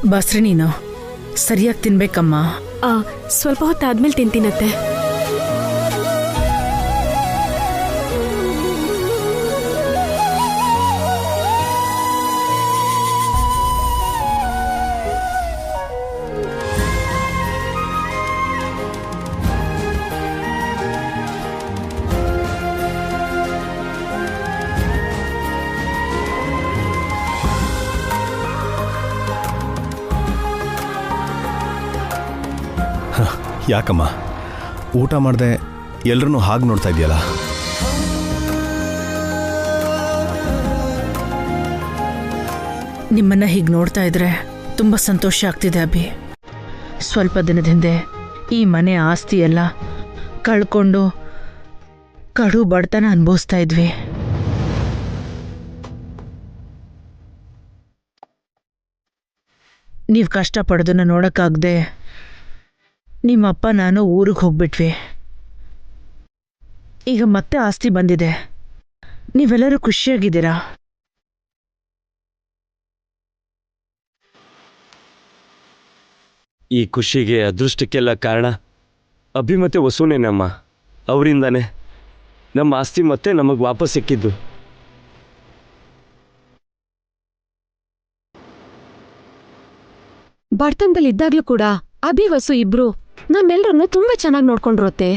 ಬಸ್ರಿ ನೀನು ಸರಿಯಾಗಿ ತಿನ್ಬೇಕಮ್ಮ. ಸ್ವಲ್ಪ ಹೊತ್ತಾದ್ಮೇಲೆ ತಿಂತೀನತ್ತೆ. ಯಾಕಮ್ಮ ಊಟ ಮಾಡದೆ ಎಲ್ಲರೂ ಹಾಗೆ ನೋಡ್ತಾ ಇದೆಯಲ್ಲ? ನಿಮ್ಮನ್ನ ಹೀಗೆ ನೋಡ್ತಾ ಇದ್ರೆ ತುಂಬ ಸಂತೋಷ ಆಗ್ತಿದೆ ಅಭಿ. ಸ್ವಲ್ಪ ದಿನದ ಹಿಂದೆ ಈ ಮನೆ ಆಸ್ತಿ ಎಲ್ಲ ಕಳ್ಕೊಂಡು ಕಡು ಬಡತನ ಅನುಭವಿಸ್ತಾ ಇದ್ವಿ. ನೀವು ಕಷ್ಟಪಡೋದನ್ನ ನೋಡೋಕ್ಕಾಗದೆ ನಿಮ್ಮಪ್ಪ ನಾನು ಊರಿಗೆ ಹೋಗ್ಬಿಟ್ವಿ. ಈಗ ಮತ್ತೆ ಆಸ್ತಿ ಬಂದಿದೆ. ನೀವೆಲ್ಲರೂ ಖುಷಿಯಾಗಿದ್ದೀರಾ? ಈ ಖುಷಿಗೆ ಅದೃಷ್ಟಕ್ಕೆಲ್ಲ ಕಾರಣ ಅಭಿ ಮತ್ತೆ ವಸುನೇನಮ್ಮ. ಅವರಿಂದಾನೆ ನಮ್ಮ ಆಸ್ತಿ ಮತ್ತೆ ನಮಗೆ ವಾಪಸ್ ಸಿಕ್ಕಿದ್ದು. ಬಡತನದಲ್ಲಿ ಇದ್ದಾಗ್ಲೂ ಕೂಡ ಅಭಿ ವಸು ಇಬ್ರು ನಮ್ಮೆಲ್ಲರನ್ನು ತುಂಬಾ ಚೆನ್ನಾಗಿ ನೋಡ್ಕೊಂಡ್ರತ್ತೆ.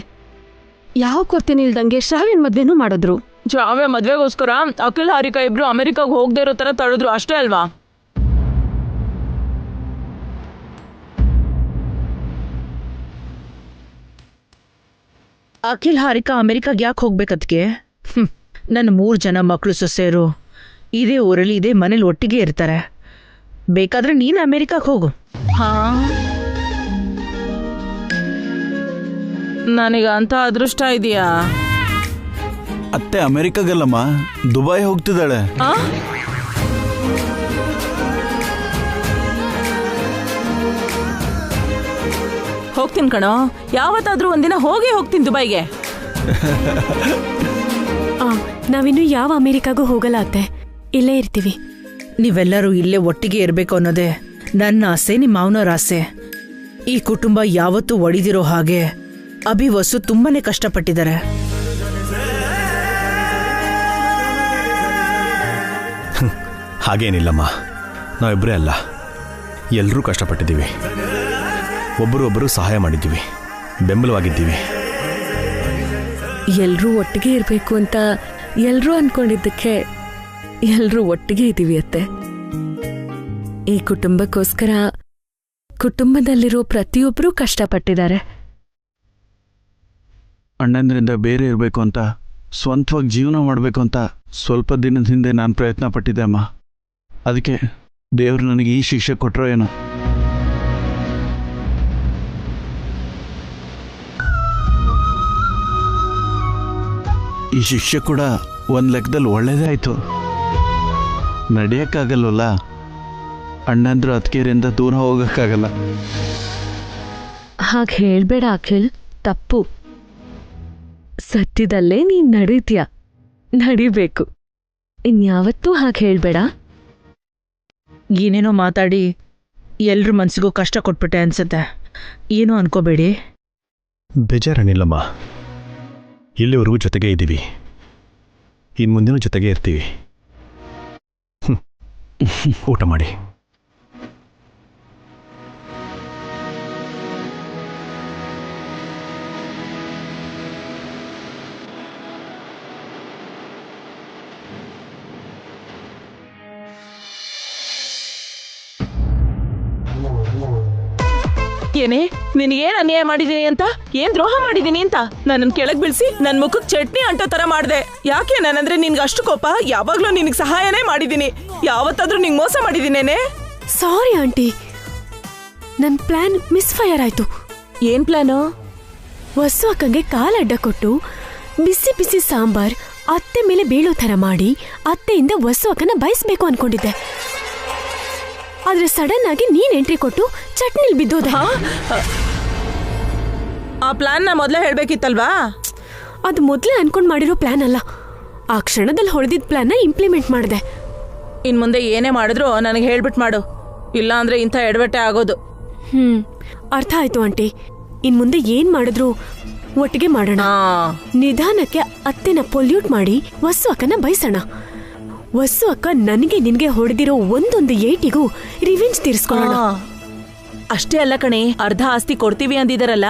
ಯಾವ ಕೊರತೆನೂ ಇಲ್ದಂಗೆ ಶ್ರಾವ್ಯನ್ ಮದ್ವೆನೂ ಮಾಡಿದ್ರು. ಶ್ರಾವ್ಯ ಮದ್ವೆಗೋಸ್ಕರ ಅಖಿಲ್ ಹಾರಿಕಾ ಇಬ್ರು ಅಮೆರಿಕಾಗ್ ಹೋಗದೆ ಇರೋ ತರ ತಡೆದ್ರು ಅಷ್ಟೇ ಅಲ್ವಾ? ಅಖಿಲ್ ಹಾರಿಕಾ ಅಮೆರಿಕಾಗೆ ಯಾಕೆ ಹೋಗ್ಬೇಕದ್ಕೆ? ನನ್ನ 3 ಜನ ಮಕ್ಕಳು ಸೊಸೆಯರು ಇದೇ ಊರಲ್ಲಿ ಇದೇ ಮನೇಲಿ ಒಟ್ಟಿಗೆ ಇರ್ತಾರೆ. ಬೇಕಾದ್ರೆ ನೀನು ಅಮೆರಿಕಾಗೆ ಹೋಗು. ನನಗ ಅಂತ ಅದೃಷ್ಟ ಇದೆಯಾ? ಅತ್ತೆ ಅಮೆರಿಕಾಗಲ್ಲಮ್ಮ, ದುಬೈ ಹೋಗ್ತಿದ್ದಾಳೆ. ಹೋಗ್ತೀನಿ ಕಣೋ, ಯಾವತ್ತಾದ್ರೂ ಒಂದಿನ ಹೋಗ್ತೀನಿ ದುಬೈಗೆ. ನಾವಿನ್ನು ಯಾವ ಅಮೆರಿಕಾಗೂ ಹೋಗಲ್ಲ ಅತ್ತೆ, ಇಲ್ಲೇ ಇರ್ತೀವಿ. ನೀವೆಲ್ಲರೂ ಇಲ್ಲೇ ಒಟ್ಟಿಗೆ ಇರಬೇಕು ಅನ್ನೋದೇ ನನ್ನ ಆಸೆ, ನಿಮ್ಮ ಮಾವನವ್ರ ಆಸೆ. ಈ ಕುಟುಂಬ ಯಾವತ್ತೂ ಒಡಿದಿರೋ ಹಾಗೆ ಅಭಿ ವಸು ತುಂಬಾನೇ ಕಷ್ಟಪಟ್ಟಿದ್ದಾರೆ. ಹಾಗೇನಿಲ್ಲಮ್ಮ, ನಾವಿಬ್ಬರೇ ಅಲ್ಲ, ಎಲ್ಲರೂ ಕಷ್ಟಪಟ್ಟಿದ್ದೀವಿ. ಒಬ್ಬರು ಸಹಾಯ ಮಾಡಿದ್ದೀವಿ, ಬೆಂಬಲವಾಗಿದ್ದೀವಿ. ಎಲ್ಲರೂ ಒಟ್ಟಿಗೆ ಇರಬೇಕು ಅಂತ ಎಲ್ಲರೂ ಅನ್ಕೊಂಡಿದ್ದಕ್ಕೆ ಎಲ್ಲರೂ ಒಟ್ಟಿಗೆ ಇದ್ದೀವಿ ಅತ್ತೆ. ಈ ಕುಟುಂಬಕ್ಕೋಸ್ಕರ ಕುಟುಂಬದಲ್ಲಿರೋ ಪ್ರತಿಯೊಬ್ಬರೂ ಕಷ್ಟಪಟ್ಟಿದ್ದಾರೆ. ಅಣ್ಣಂದ್ರಿಂದ ಬೇರೆ ಇರಬೇಕು ಅಂತ, ಸ್ವಂತವಾಗಿ ಜೀವನ ಮಾಡಬೇಕು ಅಂತ ಸ್ವಲ್ಪ ದಿನದ ಹಿಂದೆ ನಾನು ಪ್ರಯತ್ನ ಪಟ್ಟಿದ್ದೆ ಅಮ್ಮ. ಅದಕ್ಕೆ ದೇವರು ನನಗೆ ಈ ಶಿಕ್ಷೆ ಕೊಟ್ಟರೋ ಏನೋ. ಈ ಶಿಕ್ಷೆ ಕೂಡ ಒಂದು ಲೆಕ್ಕದಲ್ಲಿ ಒಳ್ಳೇದೇ ಆಯಿತು. ನಡೆಯೋಕ್ಕಾಗಲ್ವಲ್ಲ, ಅಣ್ಣಂದ್ರು ಅತ್ತಿಗೆರಿಂದ ದೂರ ಹೋಗೋಕ್ಕಾಗಲ್ಲ. ಹಾಗೆ ಹೇಳ್ಬೇಡ ಅಖಿಲ್, ತಪ್ಪು. ಸತ್ಯದಲ್ಲೇ ನೀನ್ ನಡೀತೀಯ, ನಡಿಬೇಕು. ಇನ್ಯಾವತ್ತೂ ಹಾಗೆ ಹೇಳ್ಬೇಡ. ಏನೇನೋ ಮಾತಾಡಿ ಎಲ್ರ ಮನ್ಸಿಗೂ ಕಷ್ಟ ಕೊಟ್ಬಿಟ್ಟೆ ಅನ್ಸುತ್ತೆ. ಏನೂ ಅನ್ಕೋಬೇಡಿ. ಬೇಜಾರೇನಿಲ್ಲಮ್ಮ, ಇಲ್ಲಿವರೆಗೂ ಜೊತೆಗೆ ಇದ್ದೀವಿ, ಇನ್ನು ಮುಂದಿನ ಜೊತೆಗೆ ಇರ್ತೀವಿ. ಊಟ ಮಾಡಿ. ಏನೇ ನಿನಗೇನ್ ಅನ್ಯಾಯ ಮಾಡಿದೀನಿ ಅಂತ, ಏನ್ ದ್ರೋಹ ಮಾಡಿದೀನಿ ಅಂತ ನನ್ನನ್ ಕೆಳಗ್ ಬೀಳ್ಸಿ ನನ್ ಮುಖಕ್ ಚಟ್ನಿ ಅಂಟೋ ತರ ಮಾಡ್ದೆ. ಯಾಕೆ ನಾನಂದ್ರೆ ನಿನ್ಗೆ ಅಷ್ಟು ಕೋಪ? ಯಾವಾಗ್ಲೂ ನಿನಗ್ ಸಹಾಯನೇ ಮಾಡಿದೀನಿ, ಯಾವತ್ತಾದ್ರೂ ನಿಂಗ್ ಮೋಸ ಮಾಡಿದೀನೇನೆ? ಸಾರಿ ಆಂಟಿ, ನನ್ ಪ್ಲಾನ್ ಮಿಸ್ಫೈರ್ ಆಯ್ತು. ಏನ್ ಪ್ಲಾನು? ವಸು ಅಕ್ಕಂಗೆ ಕಾಲ್ ಅಡ್ಡ ಕೊಟ್ಟು ಬಿಸಿ ಬಿಸಿ ಸಾಂಬಾರ್ ಅತ್ತೆ ಮೇಲೆ ಬೀಳೋ ತರ ಮಾಡಿ ಅತ್ತೆಯಿಂದ ವಸು ಅಕ್ಕನ ಬಯಸ್ಬೇಕು ಅನ್ಕೊಂಡಿದ್ದೆ. ಆದ್ರೆ ಸಡನ್ ಆಗಿ ನೀನ್ ಎಂಟ್ರಿ ಕೊಟ್ಟು ಚಟ್ನಿಲ್ ಬಿದ್ದೋದ. ಆ ಪ್ಲಾನ್ ನ ಮೊದ್ಲೇ ಹೇಳ್ಬೇಕಿತ್ತಲ್ವಾ? ಅದು ಮೊದ್ಲೇ ಅನ್ಕೊಂಡ್ ಮಾಡಿರೋ ಪ್ಲಾನ್ ಅಲ್ಲ, ಆ ಕ್ಷಣದಲ್ಲಿ ಹೊಡೆದಿದ್ ಪ್ಲಾನ್ ನ ಇಂಪ್ಲಿಮೆಂಟ್ ಮಾಡಿದೆ. ಇನ್ ಮುಂದೆ ಏನೇ ಮಾಡಿದ್ರು ನನಗೆ ಹೇಳ್ಬಿಟ್ ಮಾಡು. ಇಲ್ಲ ಅಂದ್ರೆ ಇಂಥ ಎಡವಟ್ಟೆ ಆಗೋದು. ಅರ್ಥ ಆಯ್ತು ಆಂಟಿ. ಇನ್ ಮುಂದೆ ಏನ್ ಮಾಡಿದ್ರು ಒಟ್ಟಿಗೆ ಮಾಡೋಣ. ನಿಧಾನಕ್ಕೆ ಅತ್ತೆನ ಪೊಲ್ಯೂಟ್ ಮಾಡಿ ವಸ್ಸು ಅಕ್ಕನ ಬಯಸೋಣ. ವಸ್ಸು ಅಕ್ಕ ನನಗೆ ನಿನ್ಗೆ ಹೊಡೆದಿರೋ ಒಂದೊಂದು ಏಟಿಗೂ ರಿವೆಂಜ್ ತೀರ್ಸ್ಕೊಳ್ಳೋಣ. ಅಷ್ಟೇ ಅಲ್ಲ ಕಣೆ, ಅರ್ಧ ಆಸ್ತಿ ಕೊಡ್ತೀವಿ ಅಂದಿದಾರಲ್ಲ,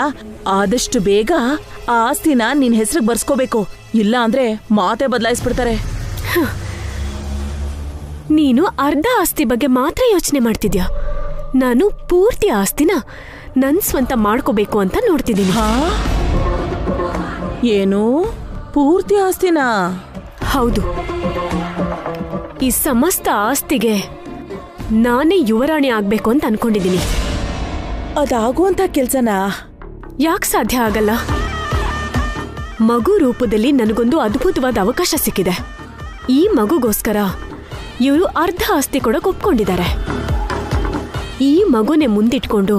ಆದಷ್ಟು ಬೇಗ ಆ ಆಸ್ತಿನ ನಿನ್ ಹೆಸರಿಗೆ ಬರ್ಸ್ಕೋಬೇಕು. ಇಲ್ಲ ಅಂದ್ರೆ ಮಾತೆ ಬದಲಾಯಿಸ್ಬಿಡ್ತಾರೆ. ನೀನು ಅರ್ಧ ಆಸ್ತಿ ಬಗ್ಗೆ ಮಾತ್ರ ಯೋಚನೆ ಮಾಡ್ತಿದ್ಯಾ. ನಾನು ಪೂರ್ತಿ ಆಸ್ತಿನ ನನ್ ಸ್ವಂತ ಮಾಡ್ಕೋಬೇಕು ಅಂತ ನೋಡ್ತಿದ್ದೀನಿ. ಏನು, ಪೂರ್ತಿ ಆಸ್ತಿನಾ? ಹೌದು. ಈ ಸಮಸ್ತ ಆಸ್ತಿಗೆ ನಾನೇ ಯುವರಾಣಿ ಆಗ್ಬೇಕು ಅಂತ ಅನ್ಕೊಂಡಿದ್ದೀನಿ. ಅದಾಗುವಂತ ಕೆಲ್ಸನಾ? ಯಾಕೆ ಸಾಧ್ಯ ಆಗಲ್ಲ? ಮಗು ರೂಪದಲ್ಲಿ ನನಗೊಂದು ಅದ್ಭುತವಾದ ಅವಕಾಶ ಸಿಕ್ಕಿದೆ. ಈ ಮಗುಗೋಸ್ಕರ ಇವರು ಅರ್ಧ ಆಸ್ತಿ ಕೊಡಕ್ ಒಪ್ಕೊಂಡಿದ್ದಾರೆ. ಈ ಮಗುನೇ ಮುಂದಿಟ್ಕೊಂಡು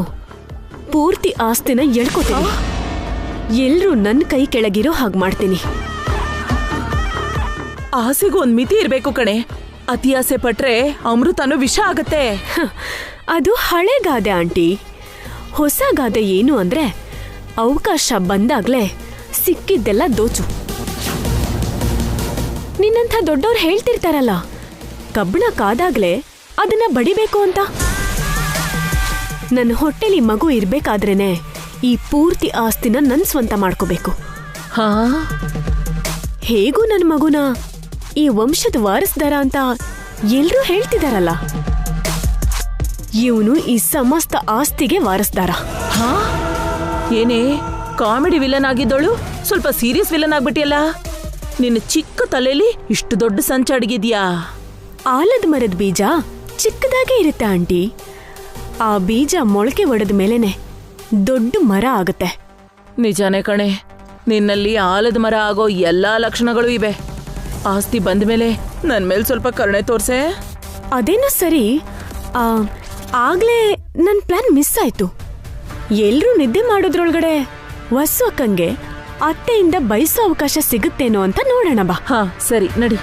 ಪೂರ್ತಿ ಆಸ್ತಿನ ಎಳ್ಕೋತೀನಿ. ಎಲ್ರೂ ನನ್ನ ಕೈ ಕೆಳಗಿರೋ ಹಾಗೆ ಮಾಡ್ತೀನಿ. ಆಸೆಗೂ ಒಂದ್ ಮಿತಿ ಇರ್ಬೇಕು ಕಣೆ. ಅತಿ ಆಸೆ ಪಟ್ರೆ ಅಮೃತನೂ ವಿಷ ಆಗತ್ತೆ. ಅದು ಹಳೆ ಗಾದೆ ಆಂಟಿ. ಹೊಸ ಗಾದೆ ಏನು ಅಂದ್ರೆ, ಅವಕಾಶ ಬಂದಾಗ್ಲೇ ಸಿಕ್ಕಿದ್ದೆಲ್ಲ ದೋಚು. ನಿನ್ನಂಥ ದೊಡ್ಡವ್ರು ಹೇಳ್ತಿರ್ತಾರಲ್ಲ, ಕಬ್ಬಣ ಕಾದಾಗ್ಲೇ ಅದನ್ನ ಬಡಿಬೇಕು ಅಂತ. ನನ್ನ ಹೊಟ್ಟೆಲಿ ಮಗು ಇರ್ಬೇಕಾದ್ರೇನೆ ಈ ಪೂರ್ತಿ ಆಸ್ತಿನ ನನ್ ಸ್ವಂತ ಮಾಡ್ಕೋಬೇಕು. ಹೇಗೂ ನನ್ನ ಮಗುನ ಈ ವಂಶದ ವಾರಸ್ದಾರ ಅಂತ ಎಲ್ರೂ ಹೇಳ್ತಿದಾರಲ್ಲ, ಇವನು ಈ ಸಮಸ್ತ ಆಸ್ತಿಗೆ ವಾರಸ್ದಾರ. ಏನೇ ಕಾಮಿಡಿ ವಿಲನ್ ಆಗಿದ್ದೋಳು ಸ್ವಲ್ಪ ಸೀರಿಯಸ್ ವಿಲನ್ ಆಗ್ಬಿಟ್ಟಿಯಲ್ಲ. ನಿನ್ನ ಚಿಕ್ಕ ತಲೆಯಲ್ಲಿ ಇಷ್ಟು ದೊಡ್ಡ ಸಂಚ ಅಡಗಿದ್ಯಾ? ಆಲದ ಮರದ ಬೀಜ ಚಿಕ್ಕದಾಗೆ ಇರುತ್ತೆ ಆಂಟಿ. ಆ ಬೀಜ ಮೊಳಕೆ ಒಡೆದ ಮೇಲೆನೆ ದೊಡ್ಡ ಮರ ಆಗುತ್ತೆ. ನಿಜಾನೇ ಕಣೆ, ನಿನ್ನಲ್ಲಿ ಆಲದ ಮರ ಆಗೋ ಎಲ್ಲಾ ಲಕ್ಷಣಗಳು ಇವೆ. ಆಸ್ತಿ ಬಂದ್ಮೇಲೆ ನನ್ ಮೇಲೆ ಸ್ವಲ್ಪ ಕರುಣೆ ತೋರ್ಸೆ. ಅದೇನೋ ಸರಿ. ಆಗ್ಲೇ ನನ್ ಪ್ಲಾನ್ ಮಿಸ್ ಆಯ್ತು. ಎಲ್ರೂ ನಿದ್ದೆ ಮಾಡೋದ್ರೊಳಗಡೆ ವಸ್ಸು ಅಕ್ಕಂಗೆ ಅತ್ತೆಯಿಂದ ಬಯಸೋ ಅವಕಾಶ ಸಿಗುತ್ತೇನೋ ಅಂತ ನೋಡೋಣ ಬಾ. ಸರಿ ನಡಿ.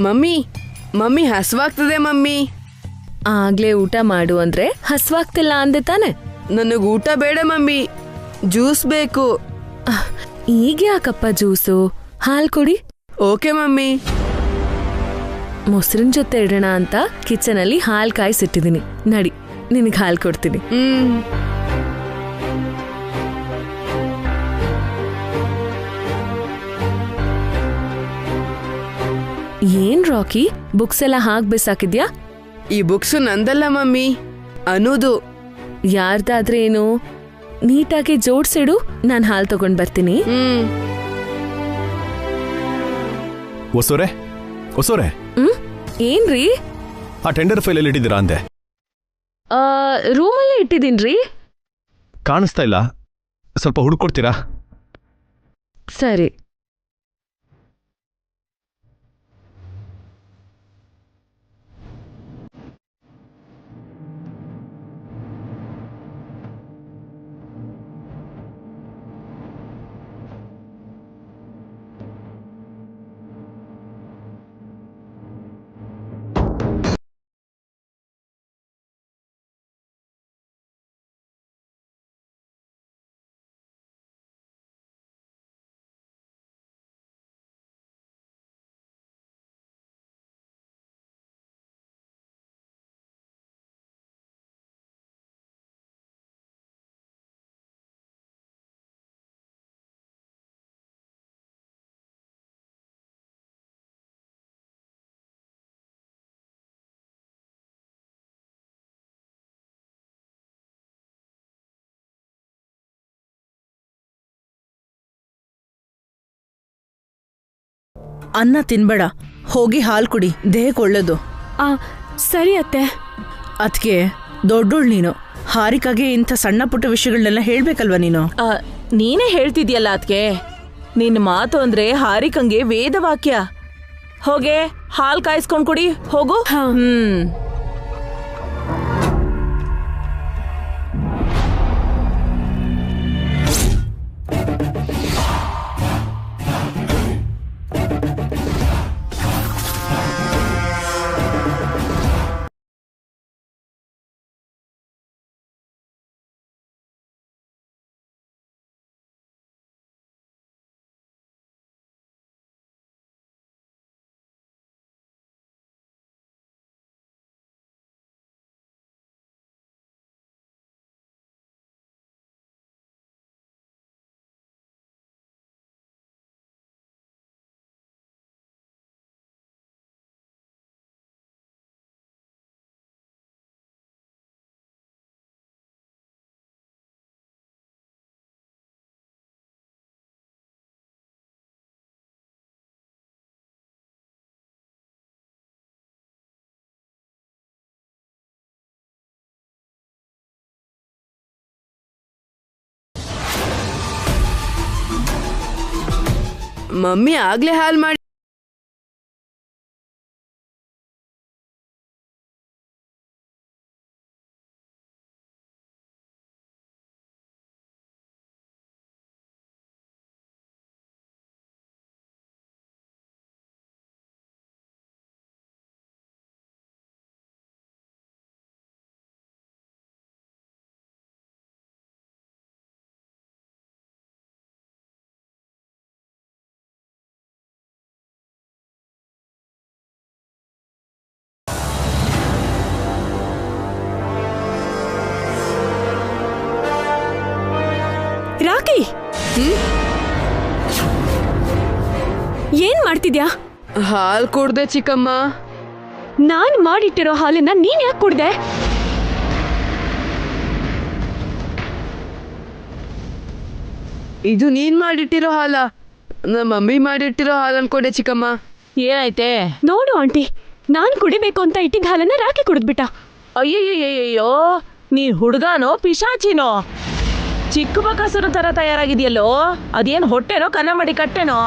ಮಮ್ಮಿ ಮಮ್ಮಿ ಹಸ್ವಾಗ್ತದೆ ಮಮ್ಮಿ. ಆಗ್ಲೇ ಊಟ ಮಾಡು ಅಂದ್ರೆ ಹಸ್ವಾಗ್ತಿಲ್ಲ ಅಂದೆ ತಾನೆ? ನನಗ್ ಊಟ ಬೇಡ ಮಮ್ಮಿ, ಜ್ಯೂಸ್ ಬೇಕು. ಈಗ ಯಾಕಪ್ಪ ಜ್ಯೂಸು? ಹಾಲ್ ಕುಡಿ. Okay mummy. ಮೊಸರಿನ ಜೊತೆ ಇಡೋಣ ಅಂತ ಕಿಚನ್ ಅಲ್ಲಿ ಹಾಲ್ ಕಾಯಿಸಿಟ್ಟಿದೀನಿ. ನಡಿ, ನಿನಗೆ ಹಾಲ್ ಕೊಡ್ತೀನಿ. ಏನ್ ರಾಕಿ, ಬುಕ್ಸ್ ಎಲ್ಲ ಹಾಕ್ ಬಿಸಾಕಿದ್ಯಾ? ಈ ಬುಕ್ಸು ನಂದಲ್ಲ ಮಮ್ಮಿ, ಅನ್ನೋದು. ಯಾರ್ದಾದ್ರೆ ಏನು, ನೀಟಾಗಿ ಜೋಡ್ಸಿಡು, ನಾನ್ ಹಾಲ್ ತಗೊಂಡ್ ಬರ್ತೀನಿ. ಹೊಸೋರೆ ಹೊಸೋರೆ, ಏನ್ರಿ? ಆ ಟೆಂಡರ್ ಫೈಲಲ್ಲಿ ಇಟ್ಟಿದ್ದೀರಾ ಅಂದೆ? ರೂಮಲ್ಲೇ ಇಟ್ಟಿದ್ದೀನ್ರಿ. ಕಾಣಿಸ್ತಾ ಇಲ್ಲ, ಸ್ವಲ್ಪ ಹುಡುಕೊಡ್ತೀರಾ? ಸರಿ. ಅನ್ನ ತಿನ್ಬೇಡ, ಹೋಗಿ ಹಾಲು ಕುಡಿ, ದೇಹಕ್ಕೆ ಒಳ್ಳೇದು. ಸರಿ ಅತ್ತೆ. ಅದ್ಕೆ ದೊಡ್ಡೋಳ್ ನೀನು, ಹಾರಿಕಾಗೆ ಇಂಥ ಸಣ್ಣ ಪುಟ್ಟ ವಿಷಯಗಳನ್ನೆಲ್ಲ ಹೇಳ್ಬೇಕಲ್ವಾ ನೀನು? ನೀನೇ ಹೇಳ್ತಿದ್ಯಲ್ಲ ಅದ್ಕೆ. ನಿನ್ ಮಾತು ಅಂದ್ರೆ ಹಾರಿಕಂಗೆ ವೇದವಾಕ್ಯ. ಹೋಗೆ ಹಾಲ್ ಕಾಯಿಸ್ಕೊಂಡ್ ಕುಡಿ, ಹೋಗು. ಮಮ್ಮಿ ಆಗ್ಲೇ ಹಾಲ್ ಮಾಡಿ ರಾಕಿ, ಏನ್ ಮಾಡ್ತಿದ್ಯಾ? ಹಾಲ್ ಕುಡ್ದೆ ಚಿಕ್ಕಮ್ಮ. ನಾನ್ ಮಾಡಿಟ್ಟಿರೋ ಹಾಲನ್ನ ನೀನ್ ಯಾಕೆ ಕುಡ್ದೆ? ಇದು ನೀನ್ ಮಾಡಿಟ್ಟಿರೋ ಹಾಲ? ನಮ್ಮ ಮಮ್ಮಿ ಮಾಡಿಟ್ಟಿರೋ ಹಾಲ್ ಅನ್ಕೊಂಡೆ ಚಿಕ್ಕಮ್ಮ. ಏನಾಯ್ತೆ? ನೋಡು ಆಂಟಿ, ನಾನ್ ಕುಡಿಬೇಕು ಅಂತ ಇಟ್ಟಿದ್ದ ಹಾಲನ್ನ ರಾಕಿ ಕುಡಿದ್ಬಿಟ್ಟ. ಅಯ್ಯಯ್ಯಯ್ಯೋ, ನೀ ಹುಡುಗಾನೋ ಪಿಶಾಚಿನೋ? ಚಿಕ್ಕ ಬಕಾಸುರ ತರ ತಯಾರಾಗಿದೆಯಲ್ಲೋ, ಅದೇನ್ ಹೊಟ್ಟೆನೋ ಕನ್ನಂಬಡಿ ಕಟ್ಟೆನೋ?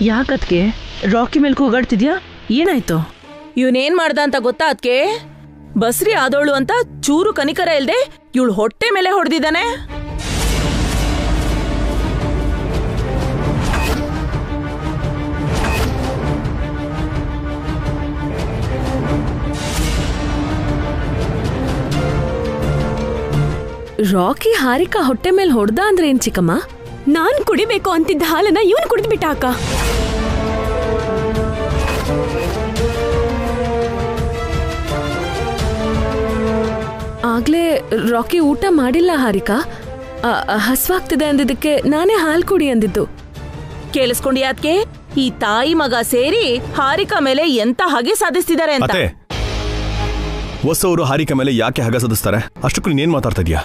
ಯಾಕದ್ಕೆ ರಾಕಿ ಮೇಲೆ ಕೂಗಾಡ್ತಿದ್ಯಾ? ಏನಾಯ್ತು? ಇವನೇನ್ ಮಾಡ್ದ ಅಂತ ಗೊತ್ತಾ ಅದ್ಕೆ? ಬಸ್ರಿ ಆದೋಳು ಅಂತ ಚೂರು ಕನಿಕರ ಇಲ್ದೆ ಇವಳು ಹೊಟ್ಟೆ ಮೇಲೆ ಹೊಡೆದಿದ್ದಾನೆ. ರಾಕಿ ಹಾರಿಕಾ ಹೊಟ್ಟೆ ಮೇಲೆ ಹೊಡ್ದ ಅಂದ್ರೆ ಏನ್ ಚಿಕ್ಕಮ್ಮ? ನಾನ್ ಕುಡಿಬೇಕು ಅಂತಿದ್ದ ಹಾಲನ್ನ ಇವನ್ ಕುಡಿದ್ಬಿಟ್ಟ ಅಕ್ಕ. ಆಗ್ಲೇ ರಾಕಿ ಊಟ ಮಾಡಿಲ್ಲ ಹಾರಿಕಾ. ಹಸ್ವಾಗ್ತಿದೆ ಅಂದಿದ್ದಕ್ಕೆ ನಾನೇ ಹಾಲ್ ಕುಡಿ ಅಂದಿದ್ದು. ಕೇಳಿಸ್ಕೊಂಡಿ ಅದ್ಕೆ? ಈ ತಾಯಿ ಮಗ ಸೇರಿ ಹಾರಿಕಾ ಮೇಲೆ ಎಂತ ಹಗೆ ಸಾಧಿಸ್ತಿದ್ದಾರೆ ಅಂತ. ಅತ್ತೆ, ವಸು ಅವರು ಹಾರಿಕಾ ಮೇಲೆ ಯಾಕೆ ಹಗ ಸಾಧಿಸ್ತಾರೆ? ಅಷ್ಟಕ್ಕೂ ನೀನೇನ್ ಮಾತಾಡ್ತಾ ಇದೀಯಾ?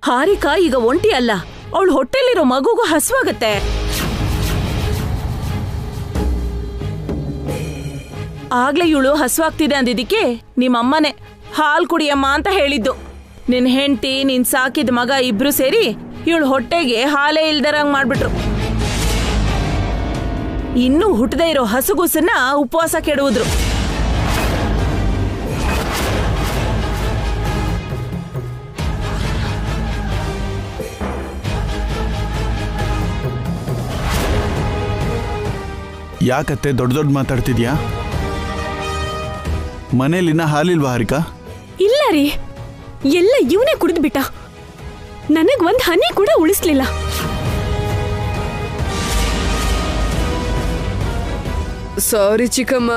ಹಾರಿಕಾ ಈಗ ಒಂಟಿ ಅಲ್ಲ, ಅವಳು ಹೊಟ್ಟೆಲಿರೋ ಮಗುಗೂ ಹಸ್ವಾಗತ್ತೆ. ಆಗ್ಲೇ ಇವಳು ಹಸ್ವಾಗ್ತಿದೆ ಅಂದಿದ್ದಕ್ಕೆ ನಿಮ್ಮಮ್ಮನೆ ಹಾಲ್ ಕುಡಿಯಮ್ಮ ಅಂತ ಹೇಳಿದ್ದು. ನಿನ್ ಹೆಂಡತಿ, ನಿನ್ ಸಾಕಿದ ಮಗ ಇಬ್ರು ಸೇರಿ ಇವಳು ಹೊಟ್ಟೆಗೆ ಹಾಲೇ ಇಲ್ದರಂಗ್ ಮಾಡ್ಬಿಟ್ರು. ಇನ್ನೂ ಹುಟ್ಟದೇ ಇರೋ ಹಸುಗೂಸನ್ನ ಉಪವಾಸ ಕೆಡುವುದ್ರು. ಯಾಕತ್ತೆ ದೊಡ್ಡ ದೊಡ್ಡ ಮಾತಾಡ್ತಿದ್ಯಾ? ಮನೇಲಿನ ಹಾಲಿಲ್ವಾ ಹಾರಿಕಾ? ಇಲ್ಲ ರೀ, ಎಲ್ಲ ಇವನೇ ಕುಡಿದ್ಬಿಟ್ಟ. ನನಗ್ ಒಂದ್ ಹನಿ ಕೂಡ ಉಳಿಸ್ಲಿಲ್ಲ. ಸಾರಿ ಚಿಕ್ಕಮ್ಮ,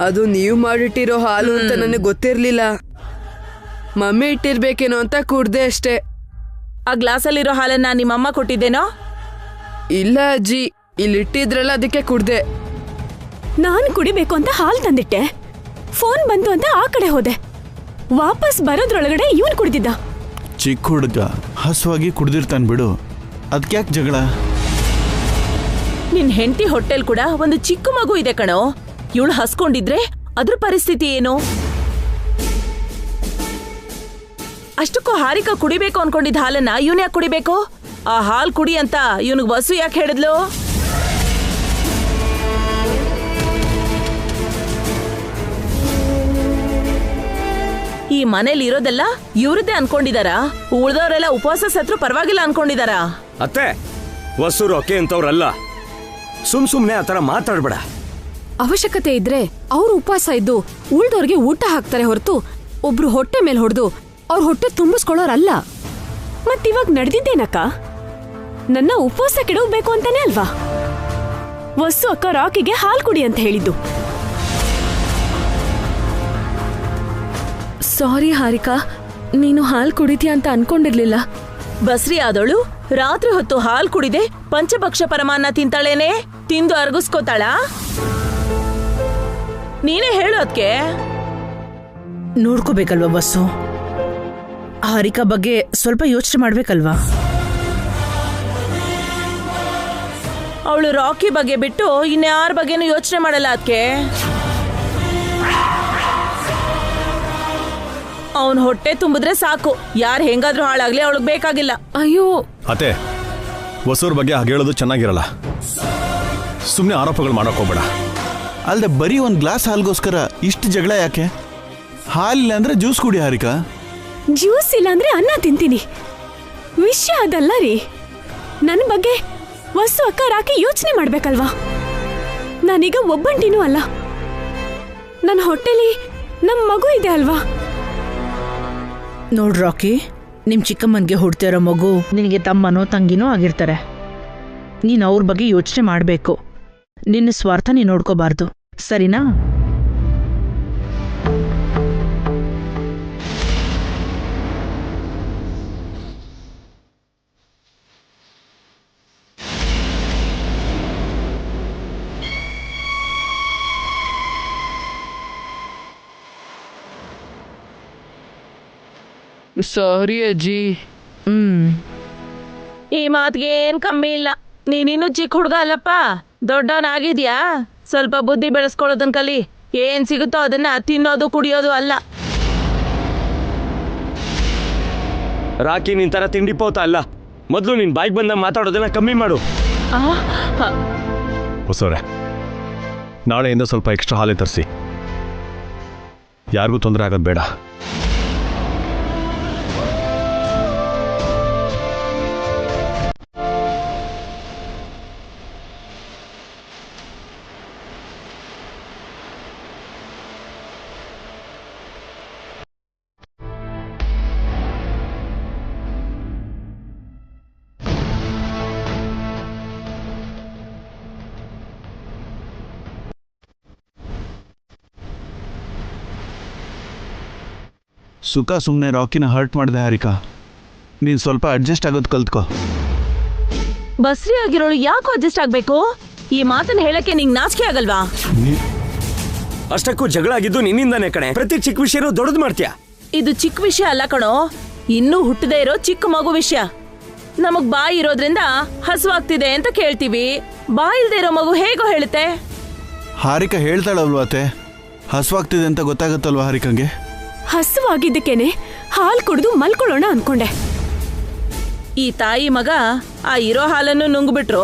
ಅದು ನೀವು ಮಾಡಿಟ್ಟಿರೋ ಹಾಲು ಅಂತ ನನಗೆ ಗೊತ್ತಿರ್ಲಿಲ್ಲ. ಮಮ್ಮಿ ಇಟ್ಟಿರ್ಬೇಕೇನೋ ಅಂತ ಕುಡ್ದೆ ಅಷ್ಟೇ. ಆ ಗ್ಲಾಸಲ್ಲಿರೋ ಹಾಲನ್ನ ನಿಮ್ಮಮ್ಮ ಕೊಟ್ಟಿದ್ದೇನೋ? ಇಲ್ಲ ಅಜ್ಜಿ, ಇಲ್ಲಿಟ್ಟಿದ್ರಲ್ಲ ಅದಕ್ಕೆ ಕುಡ್ದೆ. ನಾನ್ ಕುಡಿಬೇಕು ಅಂತ ಹಾಲ್ ತಂದಿಟ್ಟೆ. ಫೋನ್ ಬಂತು ಅಂತ ಆ ಕಡೆ ಹೋದೆ. ವಾಪಸ್ ಬರೋದ್ರೊಳಗಡೆ ಇವನ್ ಕುಡ್ದಿದ್ದ. ಚಿಕ್ಕ ಹುಡುಗ ಹಸುವಾಗಿ ಕುಡ್ದಿರ್ತಾನೆ ಬಿಡು, ಅದಕ್ಯಾಕೆ ಜಗಳ? ನಿನ್ ಹೆಂಡತಿ ಹೊಟ್ಟೆಲ್ ಕೂಡ ಒಂದು ಚಿಕ್ಕ ಮಗು ಇದೆ ಕಣೋ. ಇವಳು ಹಸ್ಕೊಂಡಿದ್ರೆ ಅದ್ರ ಪರಿಸ್ಥಿತಿ ಏನು? ಅಷ್ಟಕ್ಕೂ ಹಾರಿಕಾ ಕುಡಿಬೇಕು ಅನ್ಕೊಂಡಿದ್ದ ಹಾಲನ್ನ ಇವನ್ ಯಾಕೆ ಕುಡಿಬೇಕು? ಆ ಹಾಲ್ ಕುಡಿ ಅಂತ ಇವನಿಗೆ ಬಸ್ಸು ಯಾಕೆ ಹೇಳಿದ್ಲು? ಈ ಮನೇಲಿ ಇರೋದೆಲ್ಲ ಇವ್ರದ್ದೇ ಅನ್ಕೊಂಡಿದಾರ? ಉಳ್ದವ್ರೆಲ್ಲ ಉಪವಾಸ ಸತ್ರು ಪರವಾಗಿಲ್ಲ ಅನ್ಕೊಂಡಿದಾರ? ಅತ್ತೆ, ವಸು ರೊಕ್ಕೆ ಅಂತವ್ರಲ್ಲ. ಸುಮ್ನೆ ಆ ಥರ ಮಾತಾಡ್ಬೇಡ. ಅವಶ್ಯಕತೆ ಇದ್ರೆ ಅವ್ರು ಉಪವಾಸ ಇದ್ದು ಉಳ್ದವ್ರಿಗೆ ಊಟ ಹಾಕ್ತಾರೆ ಹೊರತು ಒಬ್ರು ಹೊಟ್ಟೆ ಮೇಲೆ ಹೊಡೆದು ಅವ್ರ ಹೊಟ್ಟೆ ತುಂಬಿಸ್ಕೊಳ್ಳೋರಲ್ಲ. ಮತ್ತಿವಾಗ ನಡೆದಿದ್ದೇನಕ್ಕ? ನನ್ನ ಉಪವಾಸ ಕೆಡವಬೇಕು ಅಂತಾನೆ ಅಲ್ವಾ ವಸ್ಸು ಅಕ್ಕ ರಾಕಿಗೆ ಹಾಲ್ ಕುಡಿ ಅಂತ ಹೇಳಿದ್ದು. ಸಾರಿ ಹಾರಿಕಾ, ನೀನು ಹಾಲ್ ಕುಡಿತೀಯ ಅಂತ ಅನ್ಕೊಂಡಿರ್ಲಿಲ್ಲ. ಬಸ್ರಿ ಆದವಳು ರಾತ್ರಿ ಹೊತ್ತು ಹಾಲ್ ಕುಡಿದೆ ಪಂಚಭಕ್ಷ ಪರಮಾನ್ನ ತಿಂತಾಳೇನೆ? ತಿಂದು ಅರ್ಗಿಸ್ಕೋತಾಳ? ನೀನೇ ಹೇಳು ಅದ್ಕೆ. ನೋಡ್ಕೋಬೇಕಲ್ವ ಬಸ್ಸು? ಹಾರಿಕಾ ಬಗ್ಗೆ ಸ್ವಲ್ಪ ಯೋಚನೆ ಮಾಡ್ಬೇಕಲ್ವಾ? ಅವಳು ರಾಕಿ ಬಗ್ಗೆ ಬಿಟ್ಟು ಇನ್ಯಾರ ಬಗ್ಗೆನೂ ಯೋಚನೆ ಮಾಡಲ್ಲ ಅದಕ್ಕೆ. ಅವನ್ ಹೊಟ್ಟೆ ತುಂಬಿದ್ರೆ ಸಾಕು, ಯಾರು ಹೆಂಗಾದ್ರೂ ಹಾಳಾಗ್ಲಿ ಅವಳಿಗೆ ಬೇಕಾಗಿಲ್ಲ. ಅಯ್ಯೋ ಅತ್ತೆ, ಹೊಸೂರ್ ಬಗ್ಗೆ ಹಾಗೆ ಹೇಳೋದು ಚೆನ್ನಾಗಿರಲ್ಲ. ಸುಮ್ಮನೆ ಆರೋಪಗಳು ಮಾಡೋಕೆ ಹೋಗ್ಬೇಡ. ಅಲ್ದೆ ಬರೀ ಒಂದು ಗ್ಲಾಸ್ ಹಾಲ್ಗೋಸ್ಕರ ಇಷ್ಟು ಜಗಳ ಯಾಕೆ? ಹಾಲಿಲ್ಲ ಅಂದ್ರೆ ಜ್ಯೂಸ್ ಕುಡಿ ಹಾರಿಕಾ. ಜ್ಯೂಸ್ ಇಲ್ಲ ಅಂದ್ರೆ ಅನ್ನ ತಿಂತೀನಿ. ವಿಷಯ ಅದಲ್ಲ ರೀ. ನನ್ನ ಬಗ್ಗೆ ವಸು ಅಕ್ಕ ರಾಕಿ ಯೋಚನೆ ಮಾಡ್ಬೇಕಲ್ವಾ? ನಾನೀಗ ಒಬ್ಬಂಟಿನೂ ಅಲ್ಲ. ನನ್ನ ಹೊಟ್ಟೆಲಿ ನಮ್ಮ ಮಗು ಇದೆ ಅಲ್ವಾ? ನೋಡ್ ರಾಕಿ, ನಿಮ್ ಚಿಕ್ಕಮ್ಮನ್ಗೆ ಹುಡ್ತಿರೋ ಮಗು ನಿನಗೆ ತಮ್ಮನೋ ತಂಗಿನೋ ಆಗಿರ್ತಾರೆ. ನೀನು ಅವ್ರ ಬಗ್ಗೆ ಯೋಚನೆ ಮಾಡಬೇಕು. ನಿನ್ನ ಸ್ವಾರ್ಥ ನೀನು ನೋಡ್ಕೋಬಾರ್ದು, ಸರಿನಾ? ಸಾರಿ ಅಜ್ಜಿ. ಈ ಮಾತಿಗೆ ಏನ್ ಕಮ್ಮಿ ಇಲ್ಲ. ನೀನಿನ್ನೂ ಚಿಕ್ಕ ಹುಡುಗ ಅಲ್ಲಪ್ಪ, ದೊಡ್ಡವನಾಗಿದ್ಯಾ. ಸ್ವಲ್ಪ ಬುದ್ಧಿ ಬೆಳೆಸ್ಕೊಳ್ಳೋದನ್ ಕಲಿ. ಏನ್ ಸಿಗುತ್ತೋ ಅದನ್ನ ತಿನ್ನೋದು ಕುಡಿಯೋದು ಅಲ್ಲ. ರಾಕಿ ನಿನ್ ತರ ತಿಂಡಿ ಪೋತ ಅಲ್ಲ. ಮೊದಲು ನಿನ್ ಬಾಯಿಗೆ ಬಂದ ಮಾತಾಡೋದನ್ನ ಕಮ್ಮಿ ಮಾಡು. ಹೊಸೋರೆ, ನಾಳೆಯಿಂದ ಸ್ವಲ್ಪ ಎಕ್ಸ್ಟ್ರಾ ಹಾಲೇ ತರಿಸಿ. ಯಾರಿಗೂ ತೊಂದರೆ ಆಗೋದು ಬೇಡ. ಸುಖ ಸುಮ್ಮನೆ ರಾಕಿನ ಹರ್ಟ್ ಮಾಡಿದೆ ಹಾರಿಕಾ. ನೀನು ಸ್ವಲ್ಪ ಅಡ್ಜಸ್ಟ್ ಆಗೋದು ಕಲ್ತ್ಕೋ. ಬಸ್ರಿ ಆಗಿರೋಳು ಯಾಕೋ ಅಡ್ಜಸ್ಟ್ ಆಗ್ಬೇಕು? ಈ ಮಾತನ್ನ ಹೇಳಕ್ಕೆ ನಿಂಗೆ ನಾಚಿಕೆ ಆಗಲ್ವಾ? ಅಷ್ಟಕ್ಕೂ ಜಗಳ ಆಗಿದ್ದು ನಿನ್ನಿಂದಾನೆ ಕಣೆ. ಪ್ರತಿ ಚಿಕ್ಕ ವಿಷಯನೂ ದೊಡ್ಡದು ಮಾಡ್ತೀಯ. ಇದು ಚಿಕ್ಕ ವಿಷಯ ಅಲ್ಲ ಕಣೋ, ಇನ್ನೂ ಹುಟ್ಟದೇ ಇರೋ ಚಿಕ್ಕ ಮಗು ವಿಷಯ. ನಮಗ್ ಬಾಯಿ ಇರೋದ್ರಿಂದ ಹಸುವಾಗ್ತಿದೆ ಅಂತ ಕೇಳ್ತೀವಿ. ಬಾಯಿ ಇಲ್ದೇ ಇರೋ ಮಗು ಹೇಗೋ ಹೇಳುತ್ತೆ? ಹಾರಿಕಾ ಹೇಳ್ತಾಳಲ್ವಾ ಅತ್ತೆ, ಹಸುವಾಗ್ತಿದೆ ಅಂತ ಗೊತ್ತಾಗತ್ತಲ್ವಾ ಹಾರಿಕಂಗೆ? ಹಸುವಾಗಿದ್ದಕ್ಕೇನೆ ಹಾಲು ಕುಡಿದು ಮಲ್ಕೊಳ್ಳೋಣ ಅನ್ಕೊಂಡೆ. ಈ ತಾಯಿ ಮಗ ಆ ಇರೋ ಹಾಲನ್ನು ನುಂಗ್ಬಿಟ್ರು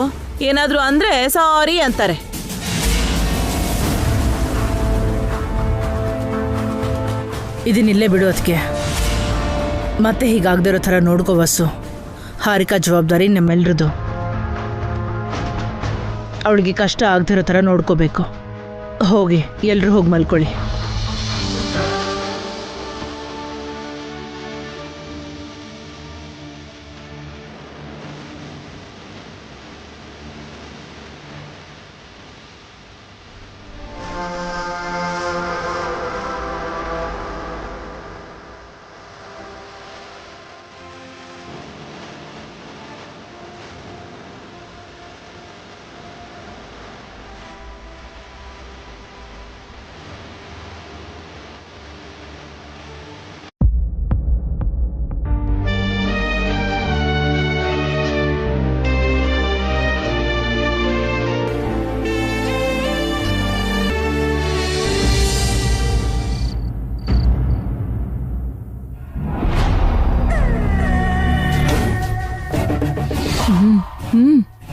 ಏನಾದ್ರೂ ಅಂದ್ರೆ ಸಾರಿ ಅಂತಾರೆ. ಇದನ್ನಿಲ್ಲೇ ಬಿಡು ಅದಕ್ಕೆ. ಮತ್ತೆ ಹೀಗಾಗದಿರೋ ಥರ ನೋಡ್ಕೋ ವಸು. ಹಾರಿಕಾ ಜವಾಬ್ದಾರಿ ನಮ್ಮೆಲ್ರದು. ಅವಳಿಗೆ ಕಷ್ಟ ಆಗದಿರೋ ಥರ ನೋಡ್ಕೋಬೇಕು. ಹೋಗಿ ಎಲ್ಲರೂ ಹೋಗಿ ಮಲ್ಕೊಳ್ಳಿ.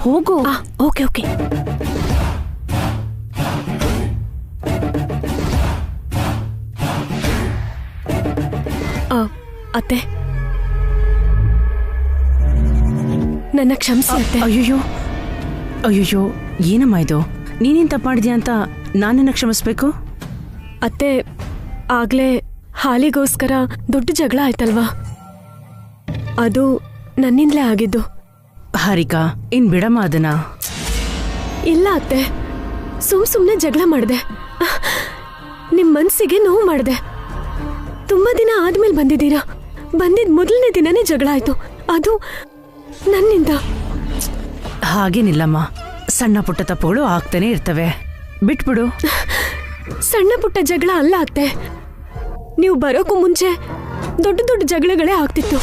ಹೋಗು. Okay okay. ಅತ್ತೆ, ನನ್ನ ಕ್ಷಮಿಸಿ ಅತ್ತೆ. ಅಯ್ಯೋ ಅಯ್ಯೋ, ಏನಮ್ಮ ಇದು? ನೀನೇನು ತಪ್ಪು ಮಾಡಿದ್ಯಾ ಅಂತ ನಾನೇನ ಕ್ಷಮಿಸ್ಬೇಕು? ಅತ್ತೆ, ಆಗ್ಲೇ ಹಾಲಿಗೋಸ್ಕರ ದೊಡ್ಡ ಜಗಳ ಆಯ್ತಲ್ವಾ, ಅದು ನನ್ನಿಂದಲೇ ಆಗಿದ್ದು. ಹಾರಿಕಾ, ಇನ್ ಬಿಡಮ್ಮ ಅದನ್ನ. ಇಲ್ಲ ಅತ್ತೆ, ಸುಮ್ನೆ ಜಗಳ ಮಾಡಿದೆ. ನಿಮ್ ಮನ್ಸಿಗೆ ನೋವು ಮಾಡಿದೆ. ತುಂಬಾ ದಿನ ಆದ್ಮೇಲೆ ಬಂದಿದ್ದೀರಾ. ಬಂದಿದ್ ಮೊದಲನೇ ದಿನನೇ ಜಗಳ ಆಯ್ತು, ಅದು ನನ್ನಿಂದ. ಹಾಗೇನಿಲ್ಲಮ್ಮ, ಸಣ್ಣ ಪುಟ್ಟ ತಪ್ಪುಗಳು ಆಗ್ತಾನೆ ಇರ್ತವೆ, ಬಿಟ್ಬಿಡು. ಸಣ್ಣ ಪುಟ್ಟ ಜಗಳ ಅಲ್ಲ ಅತ್ತೆ. ನೀವು ಬರೋಕ್ಕೂ ಮುಂಚೆ ದೊಡ್ಡ ದೊಡ್ಡ ಜಗಳಗಳೇ ಆಗ್ತಿತ್ತು.